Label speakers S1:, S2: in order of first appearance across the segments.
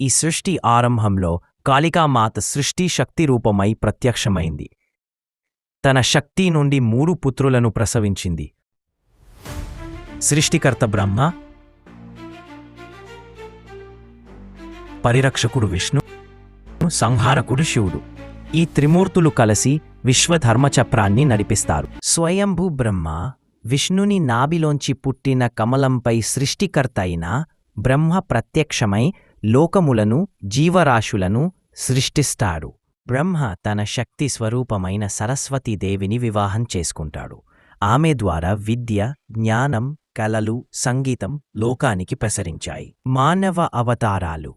S1: ఈ సృష్టి ఆరంభంలో కాళికామాత సృష్టి శక్తి రూపమై ప్రత్యక్షమైంది. తన శక్తి నుండి 3 పుత్రులను ప్రసవించింది. సృష్టికర్త బ్రహ్మ, పరిరక్షకుడు విష్ణు, సంహారకుడు శివుడు. ఈ త్రిమూర్తులు కలిసి విశ్వధర్మచక్రాన్ని నడిపిస్తారు. స్వయంభూ బ్రహ్మ విష్ణుని నాభిలోంచి పుట్టిన కమలంపై సృష్టికర్త అయిన బ్రహ్మ ప్రత్యక్షమై లోకములను, జీవరాశులను సృష్టిస్తాడు. బ్రహ్మ తన శక్తి స్వరూపమైన సరస్వతీదేవిని వివాహం చేసుకుంటాడు. ఆమె ద్వారా విద్య, జ్ఞానం, కళలు, సంగీతం లోకానికి ప్రసరించాయి. మానవ అవతారాలు.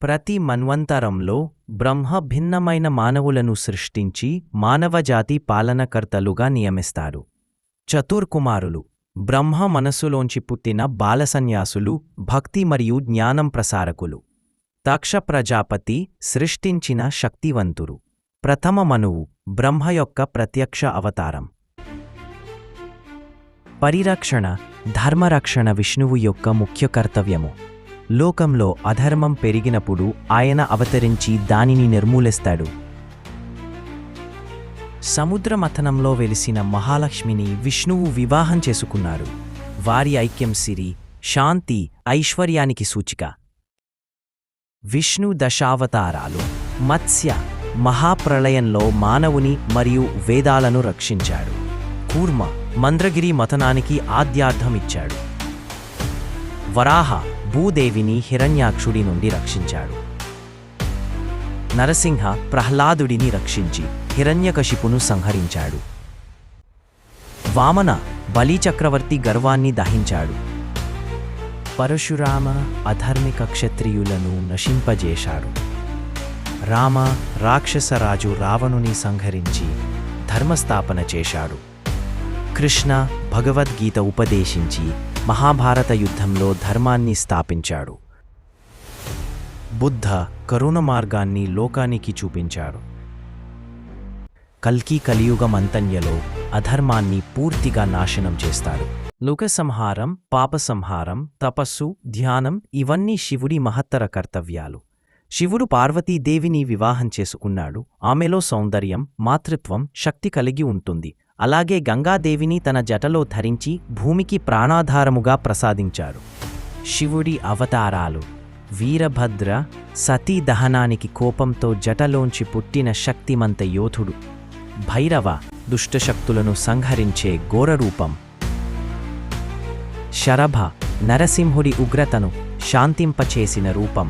S1: ప్రతి మన్వంతరంలో బ్రహ్మ భిన్నమైన మానవులను సృష్టించి మానవజాతి పాలనకర్తలుగా నియమిస్తారు. చతుర్కుమారులు బ్రహ్మ మనస్సులోంచి పుట్టిన బాలసన్యాసులు, భక్తి మరియు జ్ఞానం ప్రసారకులు. దక్ష ప్రజాపతి సృష్టించిన శక్తివంతుడు. ప్రథమ మనువు బ్రహ్మ యొక్క ప్రత్యక్ష అవతారం. పరిరక్షణ, ధర్మరక్షణ విష్ణువు యొక్క ముఖ్య కర్తవ్యము. లోకంలో అధర్మం పెరిగినప్పుడు ఆయన అవతరించి దానిని నిర్మూలిస్తాడు. సముద్రమథనంలో వెలిసిన మహాలక్ష్మిని విష్ణువు వివాహం చేసుకున్నారు. వారి ఐక్యం సిరి, శాంతి, ఐశ్వర్యానికి సూచిక. విష్ణు దశావతారాలు. మత్స్య మహాప్రళయంలో మానవుని మరియు వేదాలను రక్షించాడు. కూర్మ మంద్రగిరి మథనానికి ఆద్యార్థమిచ్చాడు. వరాహ భూదేవిని హిరణ్యాక్షుడి నుండి రక్షించాడు. నరసింహ ప్రహ్లాదుడిని రక్షించి హిరణ్యకశిపును సంహరించాడు. వామన బలిచక్రవర్తి గర్వాన్ని దహించాడు. పరశురామ అధర్మిక క్షత్రియులను నశింపజేశాడు. రామ రాక్షసరాజు రావణుని సంహరించి ధర్మస్థాపన చేశాడు. కృష్ణ భగవద్గీత ఉపదేశించి మహాభారత యుద్ధంలో ధర్మాన్ని స్థాపించాడు. బుద్ధ కరుణ మార్గాన్ని లోకానికి చూపించాడు. కల్కి కలియుగమంతన్యలో అధర్మాన్ని పూర్తిగా నాశనం చేస్తాడు. లోక సంహారం, పాప సంహారం, తపస్సు, ధ్యానం ఇవన్నీ శివుడి మహత్తర కర్తవ్యాలు. శివుడు పార్వతీదేవిని వివాహం చేసుకున్నాడు. ఆమెలో సౌందర్యం, మాతృత్వం, శక్తి కలిగి ఉంటుంది. అలాగే గంగాదేవిని తన జటలో ధరించి భూమికి ప్రాణాధారముగా ప్రసాదించాడు. శివుడి అవతారాలు. వీరభద్ర సతీ దహనానికి కోపంతో జటలోంచి పుట్టిన శక్తిమంత యోధుడు. భైరవ దుష్టశక్తులను సంహరించే ఘోరరూపం. శరభ నరసింహుడి ఉగ్రతను శాంతింపచేసిన రూపం.